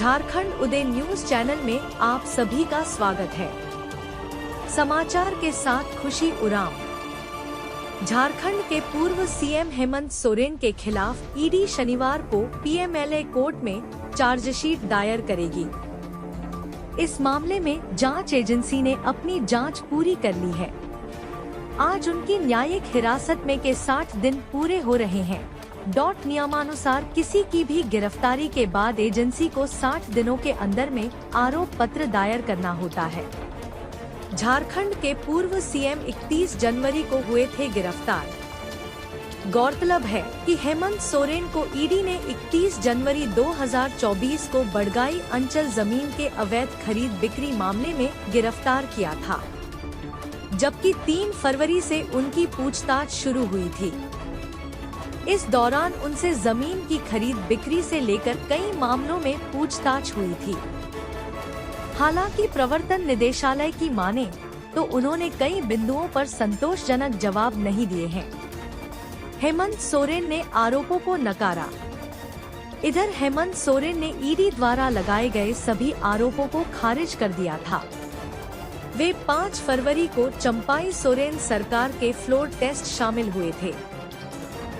झारखंड उदय news channel में आप सभी का स्वागत है। समाचार के साथ खुशी उराम। झारखंड के पूर्व सीएम हेमंत सोरेन के खिलाफ ईडी शनिवार को पीएमएलए कोर्ट में चार्जशीट दायर करेगी। इस मामले में जांच एजेंसी ने अपनी जांच पूरी कर ली है। आज उनकी न्यायिक हिरासत में के 60 दिन पूरे हो रहे हैं। नियमानुसार किसी की भी गिरफ्तारी के बाद एजेंसी को 60 दिनों के अंदर में आरोप पत्र दायर करना होता है। झारखंड के पूर्व सीएम 31 जनवरी को हुए थे गिरफ्तार। गौरतलब है कि हेमंत सोरेन को ईडी ने 31 जनवरी 2024 को बड़गाई अंचल जमीन के अवैध खरीद बिक्री मामले में गिरफ्तार किया था, जबकि 3 फरवरी से उनकी पूछताछ शुरू हुई थी। इस दौरान उनसे जमीन की खरीद बिक्री से लेकर कई मामलों में पूछताछ हुई थी। हालांकि प्रवर्तन निदेशालय की माने तो उन्होंने कई बिंदुओं पर संतोषजनक जवाब नहीं दिए हैं। हेमंत सोरेन ने आरोपों को नकारा। इधर हेमंत सोरेन ने ईडी द्वारा लगाए गए सभी आरोपों को खारिज कर दिया था। वे 5 फरवरी को चंपाई सोरेन सरकार के फ्लोर टेस्ट शामिल हुए थे।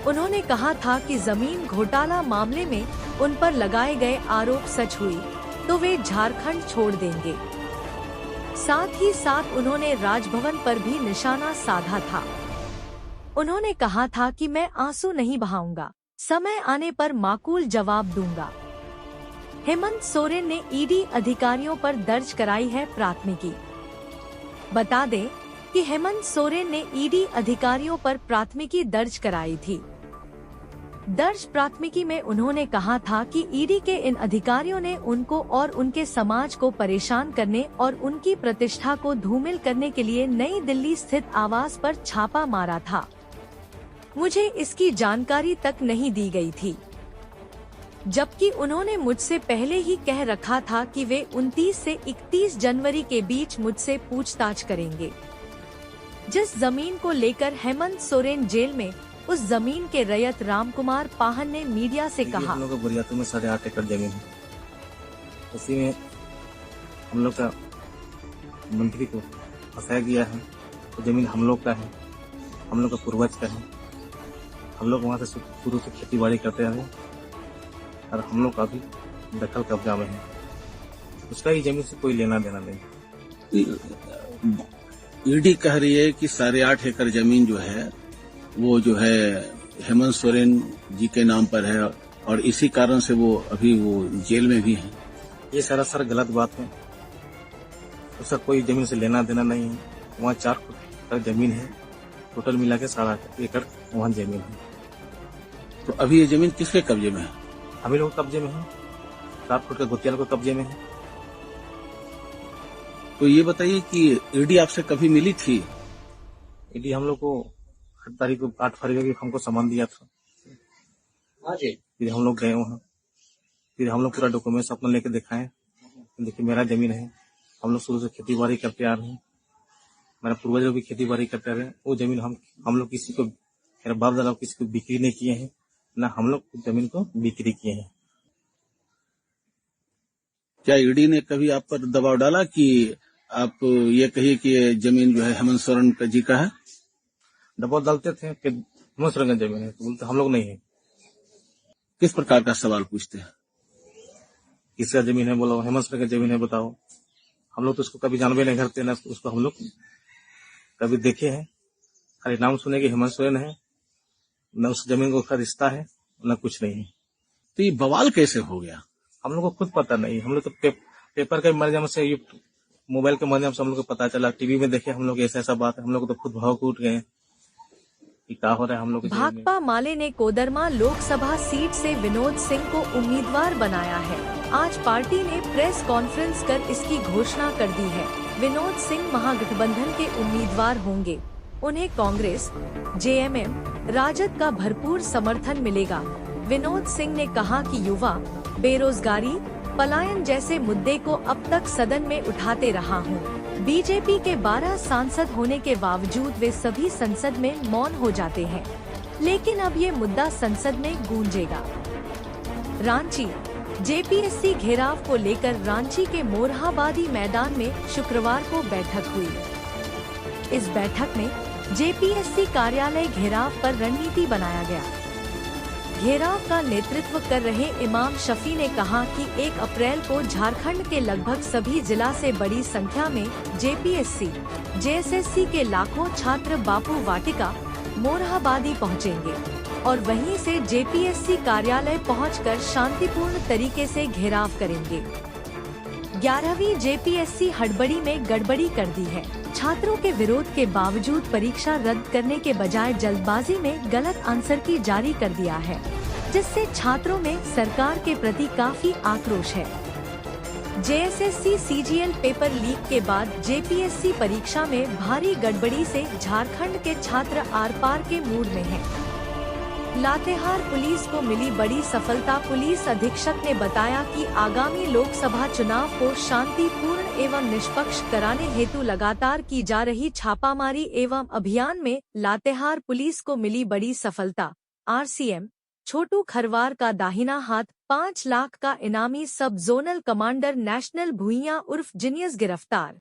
उन्होंने कहा था कि जमीन घोटाला मामले में उन पर लगाए गए आरोप सच हुई तो वे झारखंड छोड़ देंगे। साथ ही साथ उन्होंने राजभवन पर भी निशाना साधा था। उन्होंने कहा था कि मैं आंसू नहीं बहाऊंगा, समय आने पर माकूल जवाब दूंगा। हेमंत सोरेन ने ईडी अधिकारियों पर दर्ज कराई है प्राथमिकी। बता दें कि हेमंत सोरेन ने ईडी अधिकारियों पर प्राथमिकी दर्ज कराई थी। दर्ज प्राथमिकी में उन्होंने कहा था कि ईडी के इन अधिकारियों ने उनको और उनके समाज को परेशान करने और उनकी प्रतिष्ठा को धूमिल करने के लिए नई दिल्ली स्थित आवास पर छापा मारा था। मुझे इसकी जानकारी तक नहीं दी गई थी, जबकि उन्होंने मुझसे पहले ही कह रखा था कि वे 29 से 31 जनवरी के बीच मुझसे पूछताछ करेंगे। जिस जमीन को लेकर हेमंत सोरेन जेल में, उस जमीन के रैयत रामकुमार पाहन ने मीडिया से कहा, हम लोग का बुरियातों में 8.5 एकड़ जमीन है। उसी में हम लोग का मंत्री को फंसाया गया है। तो जमीन हम लोग का है, हम लोग का पूर्वज का है। हम लोग वहाँ से शुरू से खेती बाड़ी करते रहे और हम लोग का भी दखल कब्जा में है। उसका ही जमीन से कोई लेना देना नहीं। ईडी कह रही है कि 8.5 एकड़ जमीन जो है वो जो है हेमंत सोरेन जी के नाम पर है और इसी कारण से वो अभी वो जेल में भी हैं। ये सरासर गलत बात है। उसका कोई जमीन से लेना देना नहीं है। वहाँ 4 फुट जमीन है, टोटल मिला के 8.5 एकड़ वहाँ जमीन है। तो अभी ये जमीन किसके कब्जे में है? हम लोग कब्जे में है। 4 फुट का गुत्तियाल को कब्जे में है। तो ये बताइए कि ईडी आपसे कभी मिली थी? ईडी हम लोग को 8 तारीख को 8 फरवरी को हमको सामान दिया था। फिर हम लोग गए वहाँ। फिर हम लोग पूरा डॉक्यूमेंट्स अपना लेके दिखाए। देखिए मेरा जमीन है। हम लोग शुरू से खेती बाड़ी करते आ रहे हैं। मेरा पूर्वज लोग भी खेती बाड़ी करते रहे। वो जमीन हम लोग किसी को, मेरा बाप दादा किसी को बिक्री नहीं किए हैं, ना हम लोग जमीन को बिक्री किए हैं। क्या ईडी ने कभी आप पर दबाव डाला कि आप ये कहिए कि ये जमीन जो है हेमंत सोरेन जी का है? दबाव डालते थे कि हेमंत सोरेन का जमीन है, तो बोलते हम लोग नहीं है। किस प्रकार का सवाल पूछते हैं? किसका जमीन है बोलो, हेमंत सोरेन का जमीन है बताओ। हम लोग तो उसको कभी जानबे नहीं करते, ना उसको हम लोग कभी देखे हैं। खाली नाम सुने कि हेमंत सोरेन है, न उस जमीन को उसका रिश्ता है, न कुछ नहीं है। तो ये बवाल कैसे हो गया? हम लोग को खुद पता नहीं। हम लोग तो पेपर के माध्यम से, मोबाइल के माध्यम से हम लोग को पता चला। टीवी में देखे हम लोग ऐसा बात है। हम लोग तो खुद भावुक उठ गए कि क्या हो रहा है हम लोग। भाकपा माले ने कोडरमा लोकसभा सीट से विनोद सिंह को उम्मीदवार बनाया है। आज पार्टी ने प्रेस कॉन्फ्रेंस कर इसकी घोषणा कर दी है। विनोद सिंह महागठबंधन के उम्मीदवार होंगे। उन्हें कांग्रेस, जेएमएम, राजद का भरपूर समर्थन मिलेगा। विनोद सिंह ने कहा कि युवा, बेरोजगारी, पलायन जैसे मुद्दे को अब तक सदन में उठाते रहा हूँ। बीजेपी के 12 सांसद होने के बावजूद वे सभी संसद में मौन हो जाते हैं, लेकिन अब ये मुद्दा संसद में गूंजेगा। रांची, जेपीएससी घेराव को लेकर रांची के मोरहाबादी मैदान में शुक्रवार को बैठक हुई। इस बैठक में जेपीएससी कार्यालय घेराव पर रणनीति बनाया गया। घेराव का नेतृत्व कर रहे इमाम शफी ने कहा कि 1 अप्रैल को झारखंड के लगभग सभी जिला से बड़ी संख्या में जेपीएससी, जेएसएससी के लाखों छात्र बापू वाटिका, मोरहाबादी पहुंचेंगे और वहीं से जेपीएससी कार्यालय पहुंचकर शांतिपूर्ण तरीके से घेराव करेंगे। 11वीं जेपीएससी हड़बड़ी में गड़बड़ी कर दी है। छात्रों के विरोध के बावजूद परीक्षा रद्द करने के बजाय जल्दबाजी में गलत आंसर की जारी कर दिया है, जिससे छात्रों में सरकार के प्रति काफी आक्रोश है। जेएसएससी सीजीएल पेपर लीक के बाद जेपीएससी परीक्षा में भारी गड़बड़ी से झारखंड के छात्र आर पार के मूड में हैं। लातेहार पुलिस को मिली बड़ी सफलता। पुलिस अधीक्षक ने बताया कि आगामी लोकसभा चुनाव को शांतिपूर्ण एवं निष्पक्ष कराने हेतु लगातार की जा रही छापामारी एवं अभियान में लातेहार पुलिस को मिली बड़ी सफलता। आरसीएम छोटू खरवार का दाहिना हाथ 5 लाख का इनामी सब जोनल कमांडर नेशनल भुइयां उर्फ जीनियस गिरफ्तार।